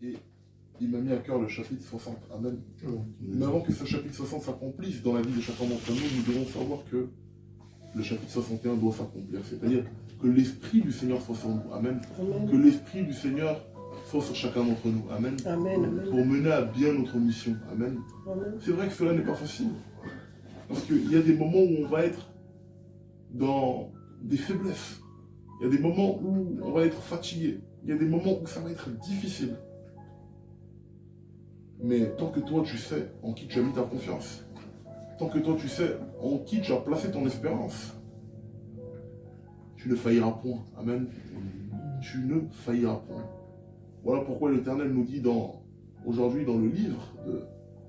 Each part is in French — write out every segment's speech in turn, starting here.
Et il m'a mis à cœur le chapitre 60. Amen. Mais avant que ce chapitre 60 s'accomplisse dans la vie de chacun d'entre nous, nous devons savoir que le chapitre 61 doit s'accomplir. C'est-à-dire que l'Esprit du Seigneur soit sur nous. Amen. Amen. Que l'Esprit du Seigneur soit sur chacun d'entre nous. Amen. Amen. Amen. Pour mener à bien notre mission. Amen. Amen. C'est vrai que cela n'est pas facile. Parce qu'il y a des moments où on va être dans des faiblesses. Il y a des moments où on va être fatigué. Il y a des moments où ça va être difficile. Mais tant que toi tu sais en qui tu as mis ta confiance, tant que toi tu sais en qui tu as placé ton espérance, tu ne failliras point. Amen. Tu ne failliras point. Voilà pourquoi l'Éternel nous dit aujourd'hui dans le livre de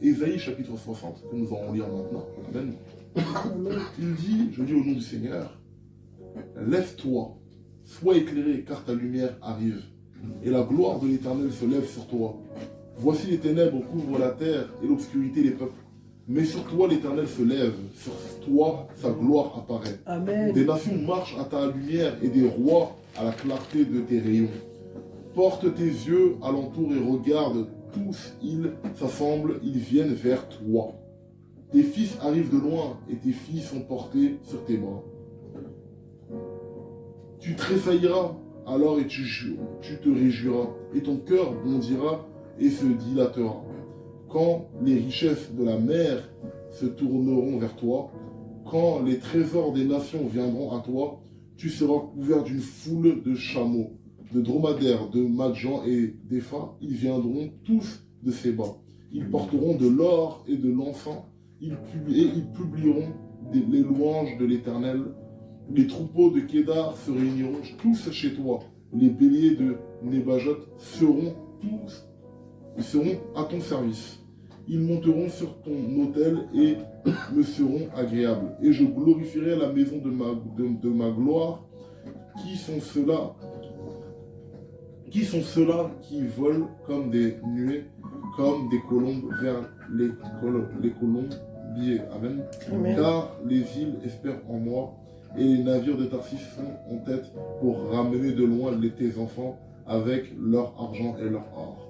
Ésaïe chapitre 60, que nous allons lire maintenant. Amen. Il dit, je dis au nom du Seigneur, lève-toi, sois éclairé car ta lumière arrive et la gloire de l'Éternel se lève sur toi. Voici les ténèbres couvrent la terre et l'obscurité les peuples. Mais sur toi l'Éternel se lève, sur toi sa gloire apparaît. Amen. Des nations marchent à ta lumière et des rois à la clarté de tes rayons. Porte tes yeux alentour et regarde, tous ils s'assemblent, ils viennent vers toi. Tes fils arrivent de loin et tes filles sont portées sur tes bras. Tu tressailleras alors et tu te réjouiras et ton cœur bondira et se dilatera. Quand les richesses de la mer se tourneront vers toi, quand les trésors des nations viendront à toi, tu seras couvert d'une foule de chameaux, de dromadaires, de madjans et d'éphas. Ils viendront tous de Séba. Ils porteront de l'or et de l'encens. Ils publieront les louanges de l'Éternel. Les troupeaux de Kédar se réuniront tous chez toi. Les béliers de Nébajot seront à ton service. Ils monteront sur ton autel et me seront agréables. Et je glorifierai la maison de ma gloire. Qui sont ceux-là qui volent comme des nuées, comme des colombes vers les colombiers. Amen. Amen. Car les îles espèrent en moi, et les navires de Tarsis sont en tête pour ramener de loin tes enfants avec leur argent et leur or.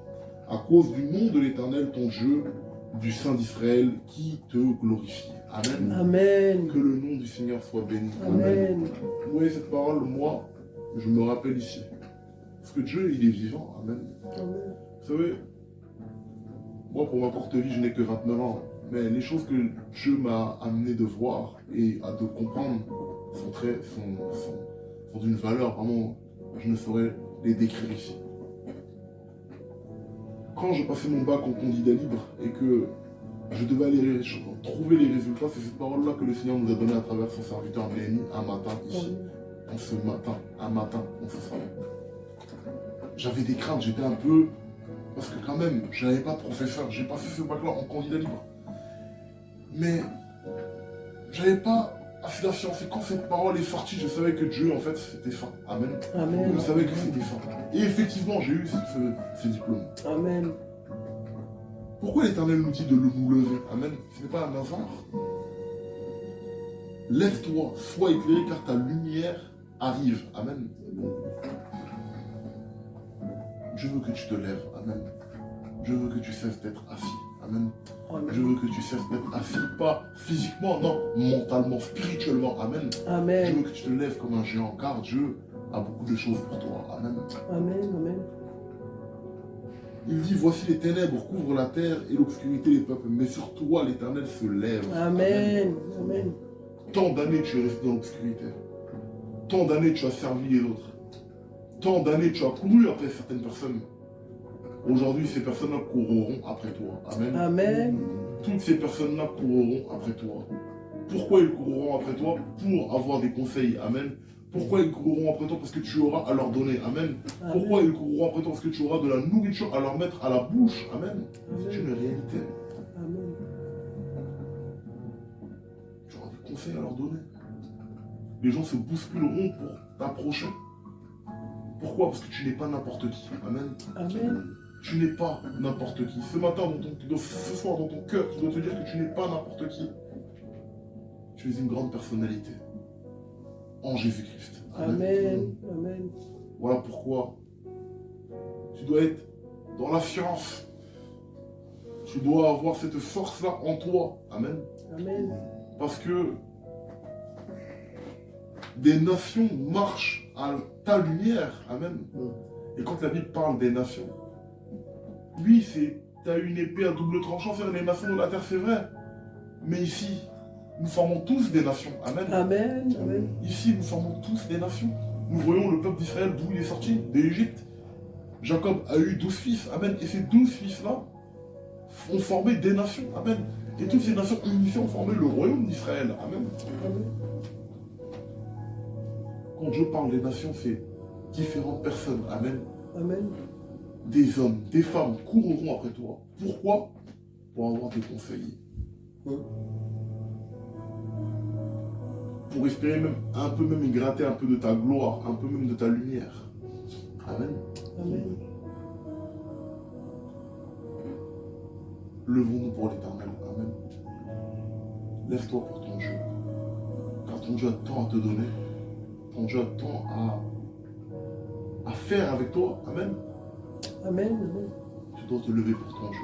À cause du nom de l'Éternel, ton Dieu, du Saint d'Israël, qui te glorifie. Amen. Amen. Que le nom du Seigneur soit béni. Amen. Vous voyez cette parole, moi, je me rappelle ici. Parce que Dieu, il est vivant. Amen. Amen. Vous savez, moi, pour ma courte vie, je n'ai que 29 ans. Mais les choses que Dieu m'a amené de voir et de comprendre sont d'une valeur, vraiment, je ne saurais les décrire ici. Quand je passais mon bac en candidat libre et que je devais aller trouver les résultats, c'est cette parole-là que le Seigneur nous a donnée à travers son serviteur Néhémie un matin ici. Un matin, on se savait. J'avais des craintes, j'étais un peu... Parce que quand même, je n'avais pas de professeur, j'ai passé ce bac-là en candidat libre. Mais, j'avais pas assez d'affirmation. Quand cette parole est sortie, je savais que Dieu, en fait, c'était ça. Amen. Amen. Je savais que c'était ça. Et effectivement, j'ai eu ce diplôme. Amen. Pourquoi l'Éternel nous dit de nous lever? Amen. Ce n'est pas un hasard. Lève-toi, sois éclairé, car ta lumière arrive. Amen. Je veux que tu te lèves. Amen. Je veux que tu cesses d'être assis. Amen. Amen. Je veux que tu cesses d'être assis, pas physiquement, non, mentalement, spirituellement. Amen. Amen. Je veux que tu te lèves comme un géant, car Dieu a beaucoup de choses pour toi. Amen. Amen. Amen. Il dit, voici les ténèbres couvrent la terre et l'obscurité les peuples, mais sur toi l'Éternel se lève. Amen. Amen. Tant d'années tu es resté dans l'obscurité. Tant d'années tu as servi les autres. Tant d'années tu as couru après certaines personnes. Aujourd'hui, ces personnes-là courront après toi. Amen. Amen. Toutes ces personnes-là courront après toi. Pourquoi ils courront après toi? Pour avoir des conseils. Amen. Pourquoi ils courront après toi? Parce que tu auras à leur donner. Amen. Amen. Pourquoi ils courront après toi? Parce que tu auras de la nourriture à leur mettre à la bouche. Amen. C'est une réalité. Amen. Tu auras des conseils à leur donner. Les gens se bousculeront pour t'approcher. Pourquoi? Parce que tu n'es pas n'importe qui. Amen. Amen. Tu n'es pas n'importe qui. Ce matin, ce soir, dans ton cœur, tu dois te dire que tu n'es pas n'importe qui. Tu es une grande personnalité. En Jésus-Christ. Amen. Amen. Voilà pourquoi tu dois être dans l'assurance. Tu dois avoir cette force-là en toi. Amen. Amen. Parce que des nations marchent à ta lumière. Amen. Et quand la Bible parle des nations, oui, tu as une épée à double tranchant sur les nations de la terre, c'est vrai. Mais ici, nous formons tous des nations. Amen. Amen. Amen. Ici, nous formons tous des nations. Nous voyons le peuple d'Israël d'où il est sorti, d'Égypte. Jacob a eu 12 fils. Amen. Et ces 12 fils-là ont formé des nations. Amen. Et toutes ces nations unifiées ont formé le royaume d'Israël. Amen. Amen. Quand Dieu parle des nations, c'est différentes personnes. Amen. Amen. Des hommes, des femmes courront après toi. Pourquoi? Pour avoir des conseils. Pour espérer même un peu même y gratter un peu de ta gloire, un peu même de ta lumière. Amen. Amen. Levons-nous pour l'Éternel. Amen. Lève-toi pour ton Dieu. Car ton Dieu a tant à te donner. Ton Dieu a tant à faire avec toi. Amen. Amen. Amen. Tu dois te lever pour ton Dieu.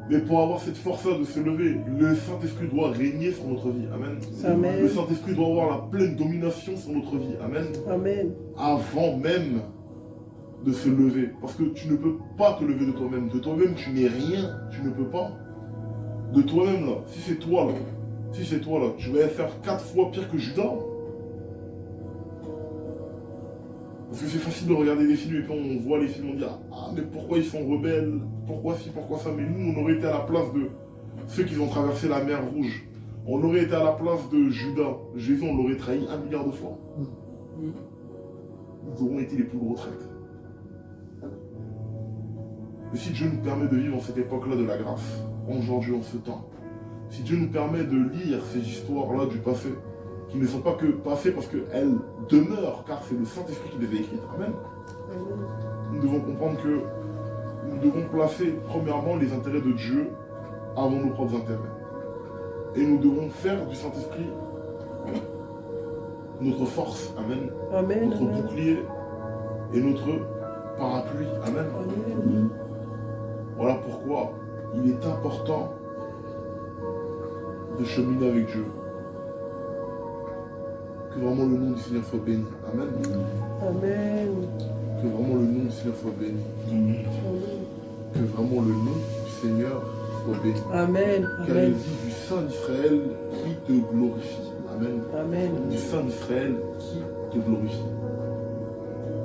Mais pour avoir cette force-là de se lever, le Saint-Esprit doit régner sur notre vie. Amen. Amen. Le Saint-Esprit doit avoir la pleine domination sur notre vie. Amen. Amen. Avant même de se lever. Parce que tu ne peux pas te lever de toi-même. De toi-même, tu n'es rien. Tu ne peux pas. De toi-même, là, si c'est toi, là, tu vas faire 4 fois pire que Judas. Parce que c'est facile de regarder des films et puis on voit les films, on dit ah mais pourquoi ils sont rebelles, pourquoi ci, pourquoi ça, mais nous on aurait été à la place de ceux qui ont traversé la mer Rouge, on aurait été à la place de Judas, Jésus on l'aurait trahi 1 milliard de fois. Nous aurons été les plus gros traîtres. Mais si Dieu nous permet de vivre en cette époque-là de la grâce, aujourd'hui en ce temps, si Dieu nous permet de lire ces histoires-là du passé, qui ne sont pas que passées parce qu'elles demeurent, car c'est le Saint-Esprit qui les a écrites. Amen. Nous devons comprendre que nous devons placer premièrement les intérêts de Dieu avant nos propres intérêts. Et nous devons faire du Saint-Esprit notre force. Amen. Amen. Notre bouclier et notre parapluie. Amen. Amen. Voilà pourquoi il est important de cheminer avec Dieu. Que vraiment le nom du Seigneur soit béni. Amen. Amen. Que vraiment le nom du Seigneur soit béni. Que vraiment le nom du Seigneur soit béni. Amen. Car il Amen. dit du Saint d'Israël qui te glorifie. Amen. Amen. Du Saint d'Israël qui te glorifie.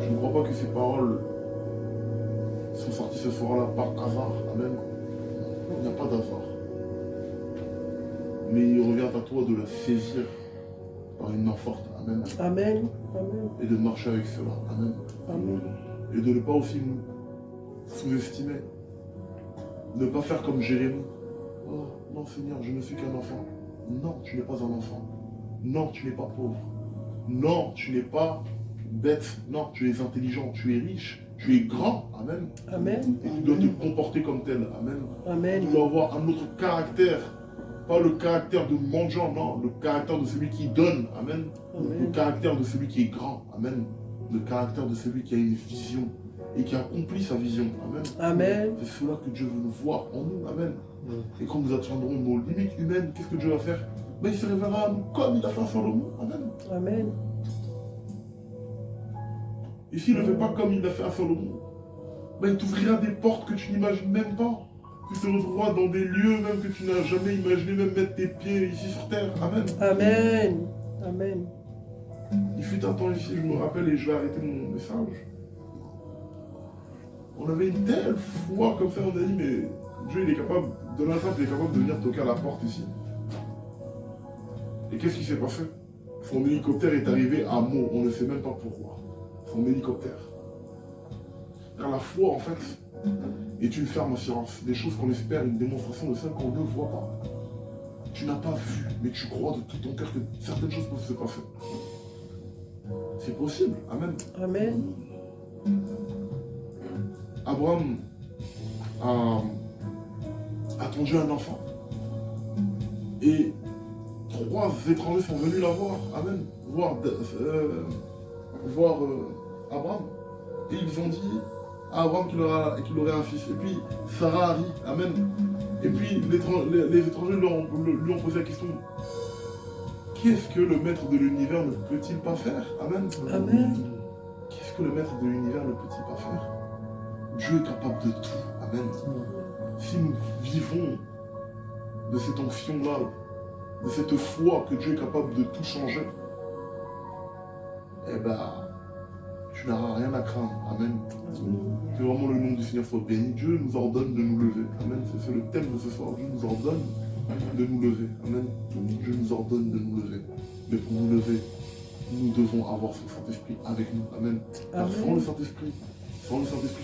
Je ne crois pas que ces paroles sont sorties ce soir-là par hasard. Amen. Il n'y a pas d'hasard. Mais il revient à toi de la saisir par une main forte. Amen. Amen. Amen. Et de marcher avec cela. Amen. Amen. Et de ne pas aussi nous sous-estimer. Ne pas faire comme Jérémie. Oh, non Seigneur, je ne suis qu'un enfant. Non, tu n'es pas un enfant. Non, tu n'es pas pauvre. Non, tu n'es pas bête. Non, tu es intelligent, tu es riche, tu es grand. Amen. Amen. Et tu dois te comporter comme tel. Amen. Amen. Tu dois avoir un autre caractère. Pas le caractère de mendiant, non. Le caractère de celui qui donne. Amen. Amen. Le caractère de celui qui est grand. Amen. Le caractère de celui qui a une vision et qui accomplit sa vision. Amen. Amen. C'est cela que Dieu veut nous voir en nous. Amen. Et quand nous atteindrons nos limites humaines, qu'est-ce que Dieu va faire? Ben, il se révélera à nous comme il a fait à Salomon. Amen. Amen. Et s'il ne le fait pas comme il l'a fait à Salomon, ben, il t'ouvrira des portes que tu n'imagines même pas. Tu te retrouveras dans des lieux même que tu n'as jamais imaginé, même mettre tes pieds ici sur terre. Amen. Amen. Amen. Il fut un temps ici, je me rappelle, et je vais arrêter mon message. On avait une telle foi comme ça, on a dit, mais Dieu, il est capable, de la table, il est capable de venir toquer à la porte ici. Et qu'est-ce qui s'est passé? Son hélicoptère est arrivé à Meaux, on ne sait même pas pourquoi. Son hélicoptère. Car la foi, en fait, est une ferme assurance. Des choses qu'on espère, une démonstration de celles qu'on ne voit pas. Tu n'as pas vu, mais tu crois de tout ton cœur que certaines choses peuvent se passer. C'est possible. Amen. Amen. Abraham a attendu un enfant. Et 3 étrangers sont venus la voir. Amen. Voir Abraham. Et ils ont dit à Abraham qu'il aurait un fils. Et puis Sarah rit, amen. Et puis les étrangers lui ont posé la question, qu'est-ce que le maître de l'univers ne peut-il pas faire? Amen. Amen. Qu'est-ce que le maître de l'univers ne peut-il pas faire? Dieu est capable de tout. Amen. Si nous vivons de cette onction-là, de cette foi que Dieu est capable de tout changer, eh ben, tu n'auras rien à craindre. Amen. Que vraiment le nom du Seigneur soit béni. Dieu nous ordonne de nous lever. Amen. C'est le thème de ce soir. Dieu nous ordonne de nous lever. Amen. Dieu nous ordonne de nous lever. Mais pour nous lever, nous devons avoir ce Saint-Esprit avec nous. Amen. Car sans le Saint-Esprit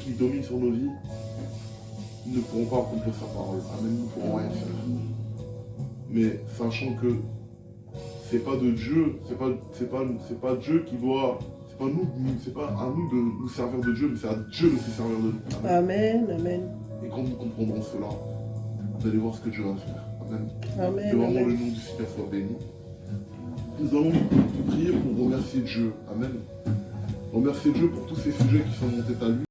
qui domine sur nos vies, nous ne pourrons pas accomplir sa parole. Amen. Nous ne pourrons rien faire. Mais sachant que c'est pas de Dieu, c'est pas Dieu qui doit, c'est pas à nous de nous servir de Dieu, mais c'est à Dieu de se servir de nous. Amen. Amen. Et quand nous comprendrons cela, vous allez voir ce que Dieu va faire. Amen. Amen. Que vraiment Amen. le nom du Seigneur soit béni. Nous allons prier pour remercier Dieu. Amen. Remercier Dieu pour tous ces sujets qui sont montés à lui.